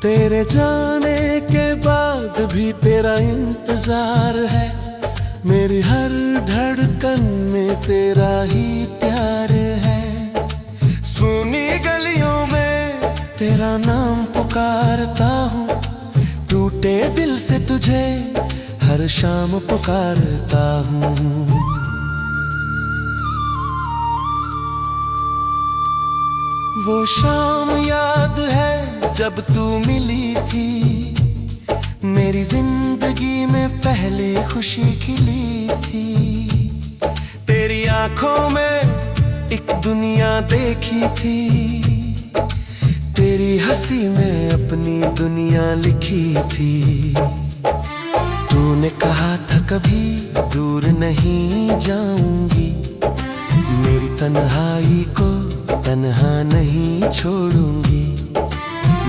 तेरे जाने के बाद भी तेरा इंतजार है। मेरी हर धड़कन में तेरा ही प्यार है। सुनी गलियों में तेरा नाम पुकारता हूँ। टूटे दिल से तुझे हर शाम पुकारता हूँ। वो शाम याद है जब तू मिली थी। मेरी जिंदगी में पहली खुशी खिली थी। तेरी आंखों में एक दुनिया देखी थी। तेरी हंसी में अपनी दुनिया लिखी थी। तूने कहा था कभी दूर नहीं जाऊंगी। मेरी तन्हाई को तन्हा नहीं छोड़ूंगी।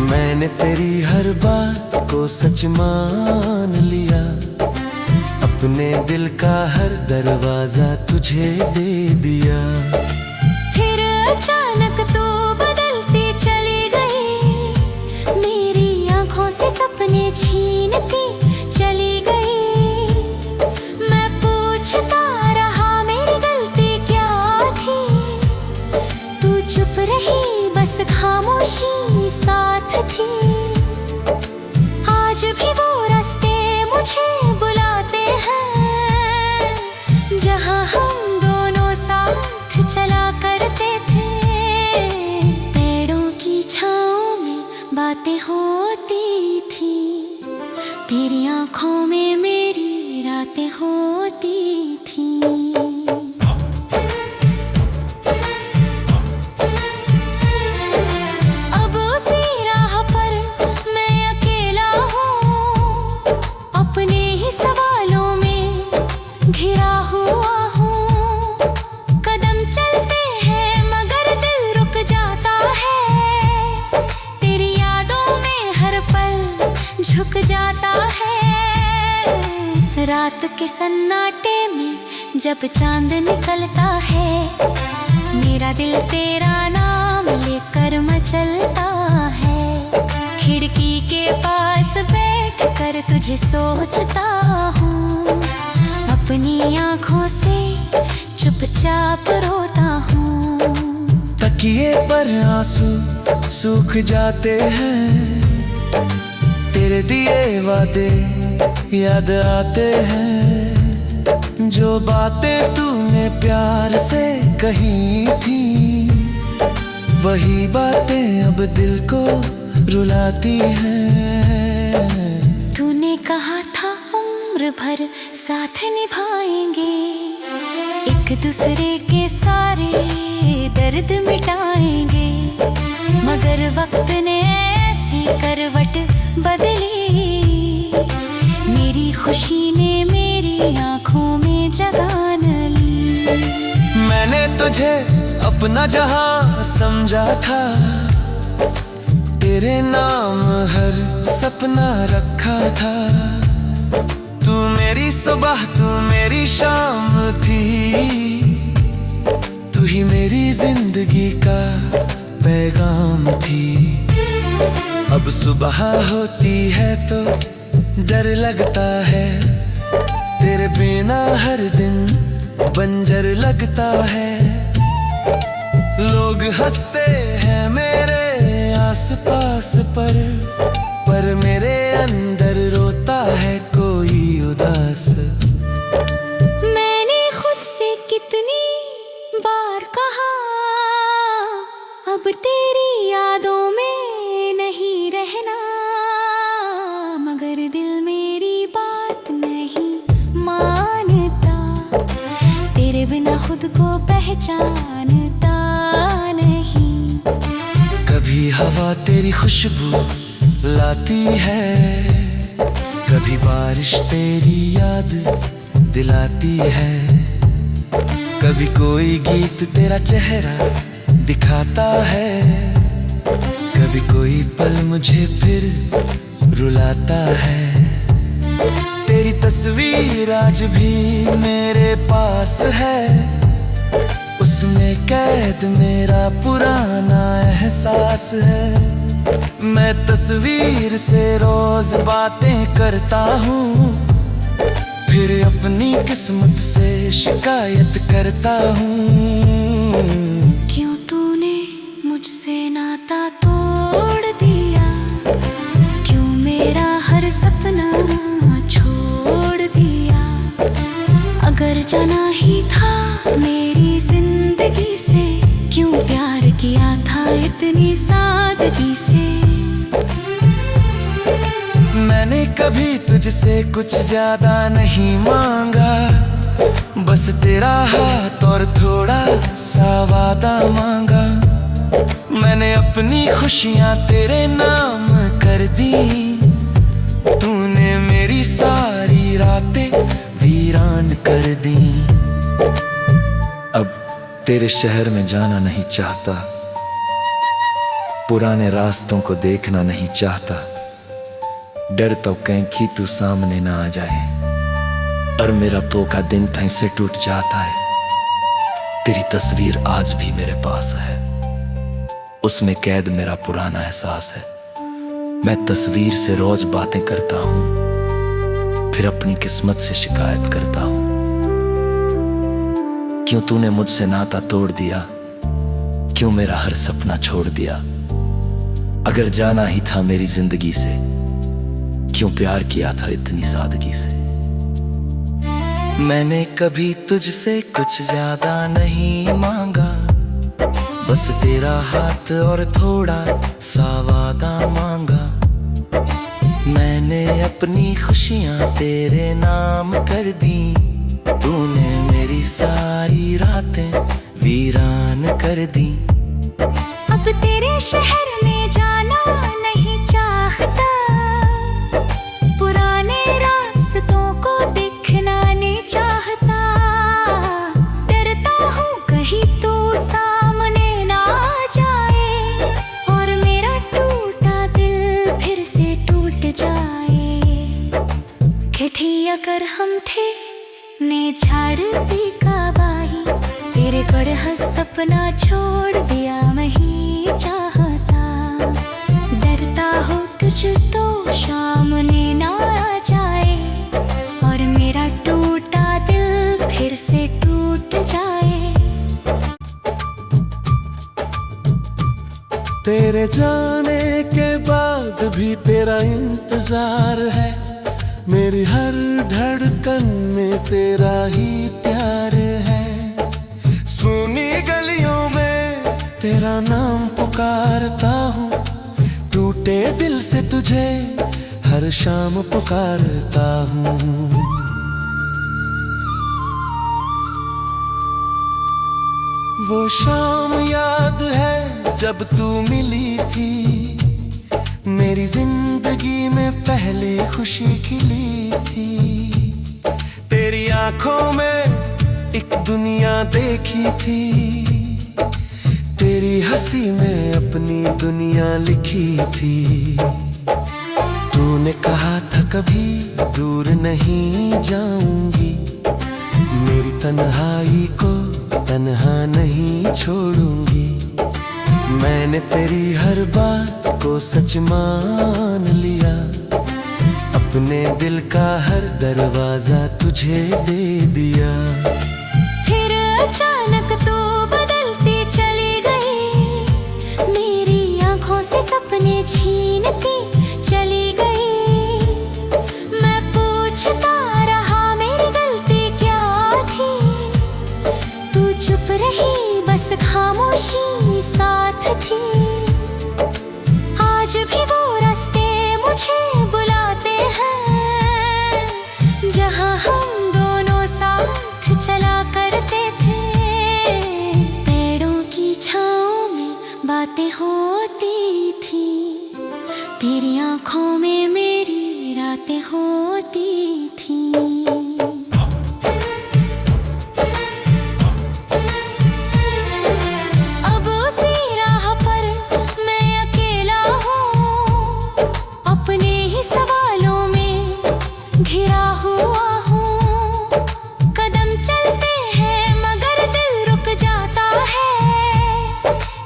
मैंने तेरी हर बात को सच मान लिया। अपने दिल का हर दरवाजा तुझे दे दिया। फिर अचानक तू बदलती चली गई। मेरी आंखों से सपने छीनती चली गई। मैं पूछता रहा मेरी गलती क्या थी। तू चुप रही बस खामोशी साथ थी। आज भी वो रास्ते मुझे बुलाते हैं जहां हम दोनों साथ चला करते थे। पेड़ों की छाँव में बातें होती थी। तेरी आंखों में मेरी रातें होती थी। घिरा हुआ हूँ। कदम चलते हैं मगर दिल रुक जाता है। तेरी यादों में हर पल झुक जाता है। रात के सन्नाटे में जब चांद निकलता है। मेरा दिल तेरा नाम लेकर मचलता है। खिड़की के पास बैठ कर तुझे सोचता हूँ। अपनी आंखों से चुपचाप रोता हूँ। तकिए पर आंसू सूख जाते हैं। तेरे दिए वादे याद आते हैं। जो बातें तूने प्यार से कही थी। वही बातें अब दिल को रुलाती हैं। तूने कहा था उम्र भर साथ निभाएंगे। एक दूसरे के सारे दर्द मिटाएंगे। मगर वक्त ने ऐसी करवट बदली। मेरी खुशी ने मेरी आंखों में जगह न ली। मैंने तुझे अपना जहां समझा था। तेरे नाम हर सपना रखा था। तू मेरी सुबह तू मेरी शाम थी। तू ही मेरी जिंदगी का पैगाम थी। अब सुबह होती है तो डर लगता है। तेरे बिना हर दिन बंजर लगता है। लोग हंसते हैं मेरे आस-पास पर मेरे अंदर रोता है कोई उदास। मैंने खुद से कितनी बार कहा अब तेरी यादों में नहीं रहना। मगर दिल मेरी बात नहीं मानता। तेरे बिना खुद को पहचानता नहीं। कभी हवा तेरी खुशबू लाती है। कभी बारिश तेरी याद दिलाती है। कभी कोई गीत तेरा चेहरा दिखाता है। कभी कोई पल मुझे फिर रुलाता है। तेरी तस्वीर आज भी मेरे पास है। उसमें कैद मेरा पुराना एहसास है। मैं तस्वीर से रोज बातें करता हूँ, फिर अपनी किस्मत से शिकायत करता हूँ। क्यों तूने मुझसे नाता तोड़ दिया, क्यों मेरा हर सपना छोड़ दिया। अगर जाना ही था मेरी जिंदगी से, क्यों प्यार किया था इतनी सादगी से। मैंने कभी तुझसे कुछ ज्यादा नहीं मांगा, बस तेरा हाथ और थोड़ा सा वादा मांगा। मैंने अपनी खुशियाँ तेरे नाम कर दी, तूने मेरी सारी रातें वीरान कर दी। अब तेरे शहर में जाना नहीं चाहता, पुराने रास्तों को देखना नहीं चाहता। डर तो कहीं तू सामने ना आ जाए, और मेरा तो का दिन तहीं से टूट जाता है। तेरी तस्वीर आज भी मेरे पास है, उसमें कैद मेरा पुराना एहसास है। मैं तस्वीर से रोज बातें करता हूँ, फिर अपनी किस्मत से शिकायत करता हूँ। क्यों तूने मुझसे नाता तोड़ दिया, क्यों मेरा हर सपना छोड़ दिया। अगर जाना ही था मेरी जिंदगी से, क्यों प्यार किया था इतनी सादगी से। मैंने कभी तुझसे कुछ ज्यादा नहीं मांगा, बस तेरा हाथ और थोड़ा सा वादा मांगा। मैंने अपनी खुशियाँ तेरे नाम कर दी, तूने मेरी सारी रातें वीरान कर दी। अब तेरे शहर में जाना नहीं चाहता, पुराने रास्तों को देखना नहीं चाहता। डरता हूँ कहीं तू सामने ना आ जाए, और मेरा टूटा दिल फिर से टूट जाए। ठेठी अगर हम थे ने झाड़ती का बाही, तेरे गढ़ सपना छोड़ दिया नहीं चाहता। डरता हो तुझ तो सामने ना आ जाए, और मेरा टूटा दिल फिर से टूट जाए। तेरे जाने के बाद भी तेरा इंतजार है, मेरी हर धड़कन में तेरा ही प्यार है। सुनी गलियों में तेरा नाम पुकारता हूँ, टूटे दिल से तुझे हर शाम पुकारता हूँ। वो शाम याद है जब तू मिली थी, मेरी जिंदगी में पहली खुशी खिली थी। तेरी आंखों में एक दुनिया देखी थी, तेरी हंसी में अपनी दुनिया लिखी थी। तूने कहा था कभी दूर नहीं जाऊंगी, मेरी तन्हाई को तन्हा नहीं छोड़ूंगी। मैंने तेरी हर बात को सच मान लिया, अपने दिल का हर दरवाजा तुझे दे दिया। फिर अचानक तू बदलती चली गई, मेरी आंखों से सपने छीनती चली गई। मैं पूछता रहा मेरी गलती क्या थी, तू चुप रही बस खामोशी साथ थी। आज भी वो रास्ते मुझे बुलाते हैं, जहाँ हम दोनों साथ चला करते थे। पेड़ों की छाँव में बातें होती थी, तेरी आंखों में मेरी रातें होती थी। अब उसी राह पर मैं अकेला हूँ, अपने ही सवालों में घिरा हुआ हूँ। कदम चलते हैं मगर दिल रुक जाता है,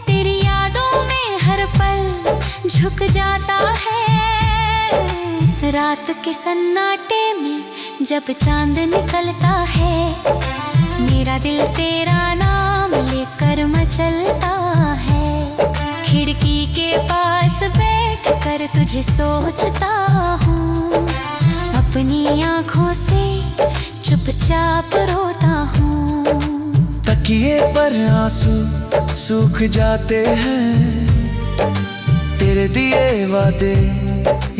तेरी यादों में हर पल झुक झुक जाता है। रात के सन्नाटे में जब चांद निकलता है, मेरा दिल तेरा नाम लेकर मचलता है। खिड़की के पास बैठ कर तुझे सोचता हूँ, अपनी आँखों से चुपचाप रोता हूँ। तकिए पर आंसू सूख जाते हैं, तेरे दिए वादे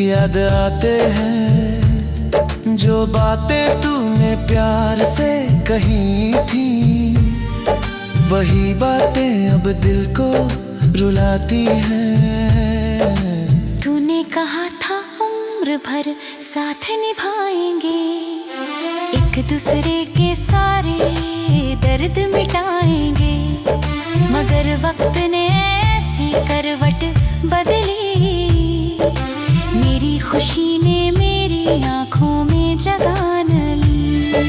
याद आते हैं। जो बातें तूने प्यार से कही थी, वही बातें अब दिल को रुलाती हैं। तूने कहा था उम्र भर साथ निभाएंगे, एक दूसरे के सारे दर्द मिटाएंगे। मगर वक्त ने ऐसी करवट बदली, मेरी खुशी ने मेरी आंखों में जगह न ली।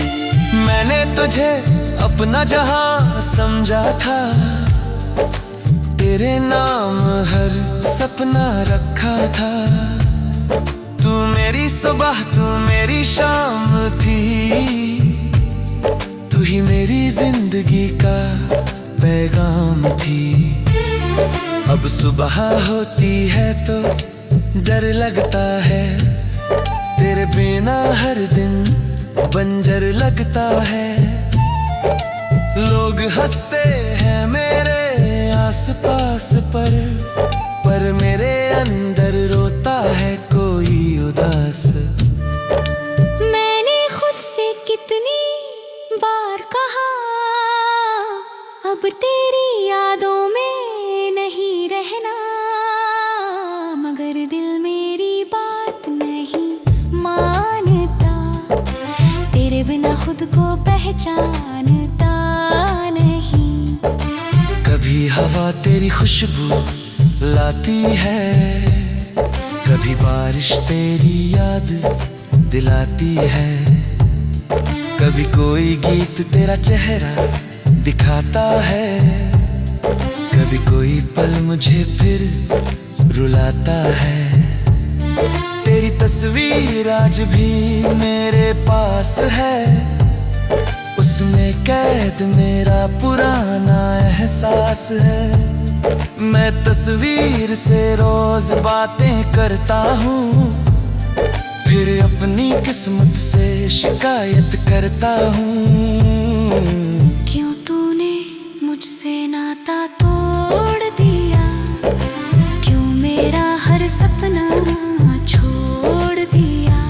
मैंने तुझे अपना जहां समझा था, तेरे नाम हर सपना रखा था। तू मेरी सुबह तू मेरी शाम थी, तू ही मेरी जिंदगी का पैगाम थी। अब सुबह होती है तो डर लगता है, तेरे बिना हर दिन बंजर लगता है। लोग हंसते हैं मेरे आसपास पर मेरे अंदर रोता है कोई उदास। मैंने खुद से कितनी बार कहा, अब तेरी यादों में नहीं रहना, मगर दिल मेरी बात नहीं मानता। तेरे बिना खुद को पहचानता नहीं। कभी हवा तेरी खुशबू लाती है, कभी बारिश तेरी याद दिलाती है। कभी कोई गीत तेरा चेहरा दिखाता है, कभी कोई पल मुझे फिर रुलाता है। तेरी तस्वीर आज भी मेरे पास है, उसमें कैद मेरा पुराना एहसास है। मैं तस्वीर से रोज बातें करता हूँ, फिर अपनी किस्मत से शिकायत करता हूँ। क्यों तूने मुझसे नाता तोड़ दिया, क्यों मेरा हर सपना छोड़ दिया।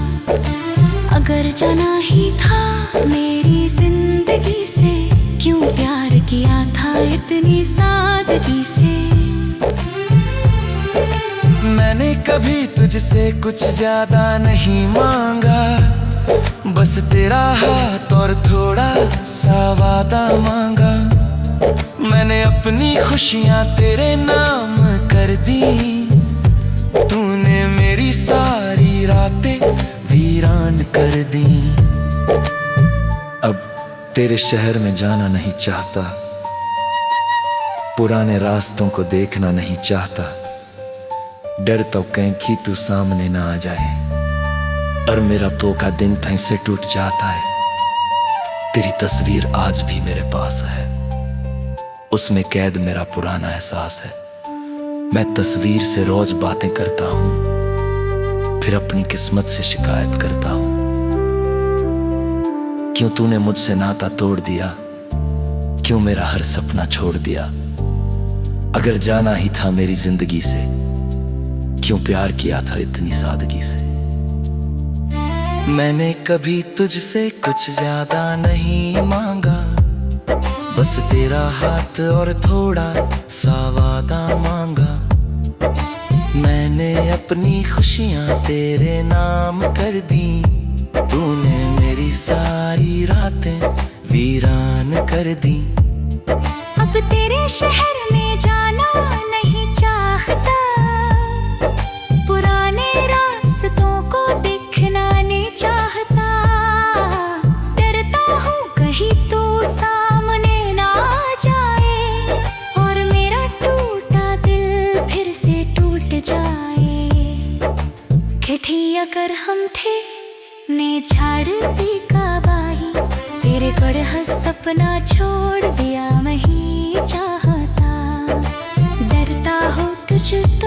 अगर जाना ही था मेरी जिंदगी से, क्यों प्यार किया था इतनी सादगी से। मैंने कभी तुझसे कुछ ज्यादा नहीं मांगा, बस तेरा हाथ और थोड़ा सा वादा मांगा। मैंने अपनी खुशियाँ तेरे नाम कर दी, तूने मेरी सारी रातें वीरान कर दी। अब तेरे शहर में जाना नहीं चाहता, पुराने रास्तों को देखना नहीं चाहता। डर तो कहीं कि तू सामने ना आ जाए, और मेरा तो का दिन तहीं से टूट जाता है। तेरी तस्वीर आज भी मेरे पास है, उसमें कैद मेरा पुराना एहसास है। मैं तस्वीर से रोज बातें करता हूँ, फिर अपनी किस्मत से शिकायत करता हूँ। क्यों तूने मुझसे नाता तोड़ दिया, क्यों मेरा हर सपना छोड़ दिया। अगर जाना ही था मेरी जिंदगी से, क्यों प्यार किया था इतनी सादगी से। मैंने कभी तुझसे कुछ ज्यादा नहीं मांगा, बस तेरा हाथ और थोड़ा सा वादा मांगा। मैंने अपनी खुशियाँ तेरे नाम कर दी, तूने मेरी सारी रातें वीरान कर दी। अब तेरे शहर में जाना नहीं चाहता, पुराने रास्तों को देखना नहीं चाहता। डरता हूँ कहीं तू सामने ना आ जाए, और मेरा टूटा दिल फिर से टूट जाए। ठेठी अगर हम थे ने झाड़ती का बाही, तेरे कड़ह सपना छोड़ दिया मैं ही चाहता। डरता हो तुझ तो